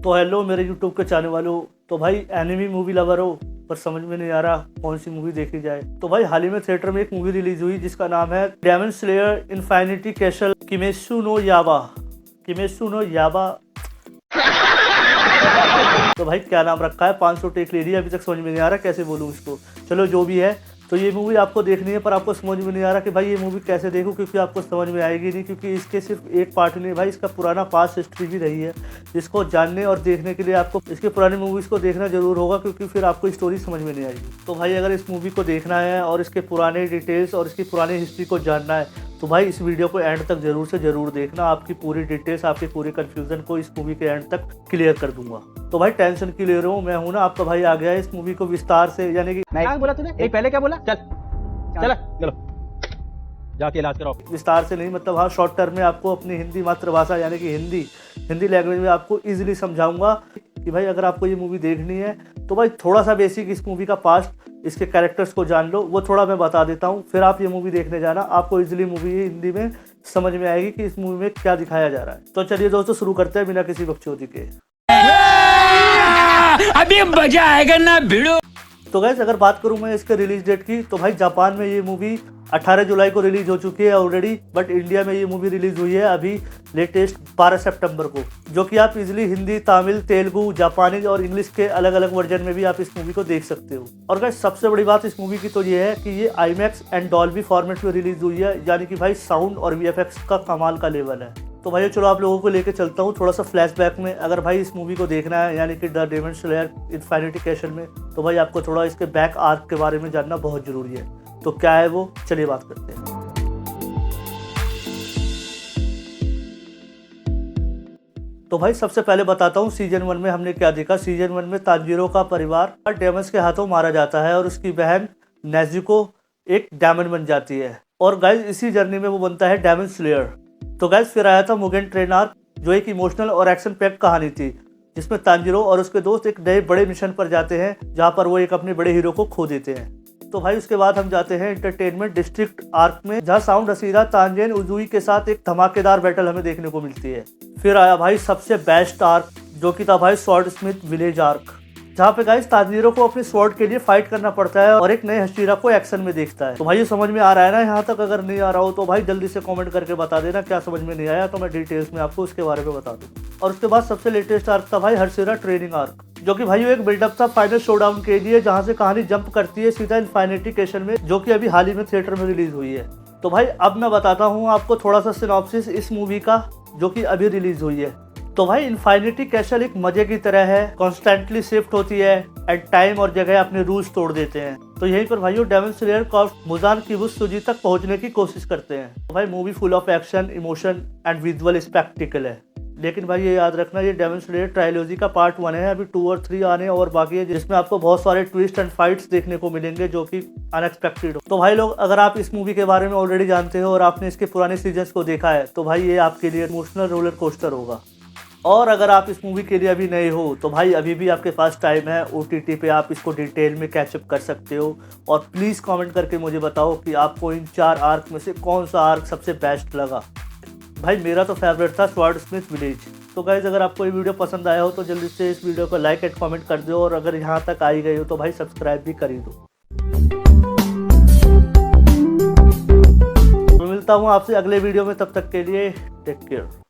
तो हेलो मेरे यूट्यूब के चाहने वालों। तो भाई एनिमी मूवी लवर हो पर समझ में नहीं आ रहा कौन सी मूवी देखी जाए। तो भाई हाल ही में थिएटर में एक मूवी रिलीज हुई जिसका नाम है Demon Slayer Infinity Castle Kimetsu no Yaiba. तो भाई क्या नाम रखा है, 500 टेक ले लिया, अभी तक समझ में नहीं आ रहा कैसे बोलूँ इसको। चलो जो भी है, तो ये मूवी आपको देखनी है पर आपको समझ में नहीं आ रहा कि भाई ये मूवी कैसे देखूं, क्योंकि आपको समझ में आएगी नहीं, क्योंकि इसके सिर्फ एक पार्ट नहीं भाई, इसका पुराना पास्ट हिस्ट्री भी रही है जिसको जानने और देखने के लिए आपको इसके पुरानी मूवीज़ को देखना जरूर होगा, क्योंकि फिर आपको स्टोरी समझ में नहीं आएगी। तो भाई अगर इस मूवी को देखना है और इसके पुराने डिटेल्स और इसकी पुरानी हिस्ट्री को जानना है तो भाई इस वीडियो को एंड तक जरूर से जरूर देखना। आपकी पूरी डिटेल्स, आपकी पूरी कंफ्यूजन को इस मूवी के एंड तक क्लियर कर दूंगा। तो भाई टेंशन क्लियर हो, मैं हूं ना आपका भाई आ गया है इस मूवी को विस्तार से, यानी कि क्या बोला तूने? एक पहले क्या बोला? चलो जाके इलाज कराओ। विस्तार से नहीं, मतलब हाँ शॉर्ट टर्म में आपको अपनी हिंदी मातृभाषा यानी कि हिंदी लैंग्वेज में आपको इजीली समझाऊंगा कि भाई अगर आपको ये मूवी देखनी है तो भाई थोड़ा सा बेसिक इस मूवी का पास्ट, इसके कैरेक्टर्स को जान लो, वो थोड़ा मैं बता देता हूँ, फिर आप ये मूवी देखने जाना। आपको इजीली मूवी हिंदी में समझ में आएगी कि इस मूवी में क्या दिखाया जा रहा है। तो चलिए दोस्तों शुरू करते हैं बिना किसी बकचोदी के। अभी मजा आएगा ना भिड़ो। तो गाइस अगर बात करूं मैं इसके रिलीज डेट की, तो भाई जापान में ये मूवी 18 जुलाई को रिलीज हो चुकी है ऑलरेडी, बट इंडिया में ये मूवी रिलीज हुई है अभी लेटेस्ट 12 सितंबर को, जो कि आप इजीली हिंदी, तमिल, तेलुगु, जापानीज और इंग्लिश के अलग अलग वर्जन में भी आप इस मूवी को देख सकते हो। और गाइस सबसे बड़ी बात इस मूवी की तो ये है कि ये IMAX एंड डॉल्बी फॉर्मेट में रिलीज हुई है, यानी कि भाई साउंड और VFX का कमाल का लेवल है। तो भाई चलो आप लोगों को लेके चलता हूँ थोड़ा सा फ्लैशबैक में। अगर भाई इस मूवी को देखना है यानी कि the demon Slayer Infinity castle में, तो भाई आपको थोड़ा इसके बैक आर्क के बारे में जानना बहुत जरूरी है। तो क्या है वो, चलिए बात करते हैं। तो भाई सबसे पहले बताता हूँ सीजन 1 में हमने क्या देखा। सीजन 1 में तांजीरो का परिवार डेमन्स के हाथों मारा जाता है और उसकी बहन नेजुको एक डेमन बन जाती है, और गाइस इसी जर्नी में वो बनता है डेमन स्लेयर। तो गाइस फिर आया था मुगेन ट्रेन आर्क, जो एक इमोशनल और एक्शन पैक्ड कहानी थी, जिसमें तांजीरो और उसके दोस्त एक नए बड़े मिशन पर जाते हैं जहां पर वो एक अपने बड़े हीरो को खो देते हैं। तो भाई उसके बाद हम जाते हैं एंटरटेनमेंट डिस्ट्रिक्ट आर्क में, जहां साउंड हसीरा तांजेन उजुई के साथ एक धमाकेदार बैटल हमें देखने को मिलती है। फिर आया भाई सबसे बेस्ट आर्क, जो कि था भाई स्वॉर्ड स्मिथ विलेज आर्क, जहाँ पे गाइस तांजीरो को अपने स्वॉर्ड के लिए फाइट करना पड़ता है और एक नए हशीरा को एक्शन में देखता है। तो भाई ये समझ में आ रहा है ना यहाँ तक? अगर नहीं आ रहा हो तो भाई जल्दी से कमेंट करके बता देना क्या समझ में नहीं आया, तो मैं डिटेल्स में आपको उसके बारे में बता दूँ। और उसके बाद सबसे लेटेस्ट आर्क था भाई हशीरा ट्रेनिंग आर्क, जो कि भाई एक बिल्डअप था फाइनल शोडाउन के लिए, जहाँ से कहानी जंप करती है सीधा इन्फिनिटी कैसल में, जो कि अभी हाल ही में थिएटर में रिलीज हुई है। तो भाई अब मैं बताता हूँ आपको थोड़ा सा सिनॉप्सिस इस मूवी का, जो कि अभी रिलीज हुई है। तो भाई इन्फिनिटी कैसल एक मजे की तरह है, कॉन्स्टेंटली शिफ्ट होती है एंड टाइम और जगह अपने रूल्स तोड़ देते हैं। तो यहीं पर भाई डेमन स्लेयर मुजान किबुस सुजी तक पहुंचने की कोशिश करते हैं। तो भाई movie full of action, emotion and visual spectacled है, लेकिन भाई ये याद रखना ये डेमन स्लेयर ट्रायलॉजी का पार्ट 1 है, अभी 2 और 3 आने और बाकी है, जिसमें आपको बहुत सारे ट्विस्ट एंड फाइट्स देखने को मिलेंगे जो कि अनएक्सपेक्टेड हो। तो भाई लोग अगर आप इस मूवी के बारे में ऑलरेडी जानते हो और आपने इसके पुराने सीजन्स को देखा है तो भाई ये आपके लिए इमोशनल रोलर कोस्टर होगा। और अगर आप इस मूवी के लिए अभी नए हो तो भाई अभी भी आपके पास टाइम है, OTT पे आप इसको डिटेल में कैचअप कर सकते हो। और प्लीज़ कमेंट करके मुझे बताओ कि आपको इन 4 आर्क में से कौन सा आर्क सबसे बेस्ट लगा। भाई मेरा तो फेवरेट था स्वॉर्ड स्मिथ विलेज। तो गाइज अगर आपको ये वीडियो पसंद आया हो तो जल्दी से इस वीडियो को लाइक एंड कमेंट कर दो, और अगर यहाँ तक आई गई हो तो भाई सब्सक्राइब भी कर ही दो। तो मिलता हूँ आपसे अगले वीडियो में, तब तक के लिए टेक केयर।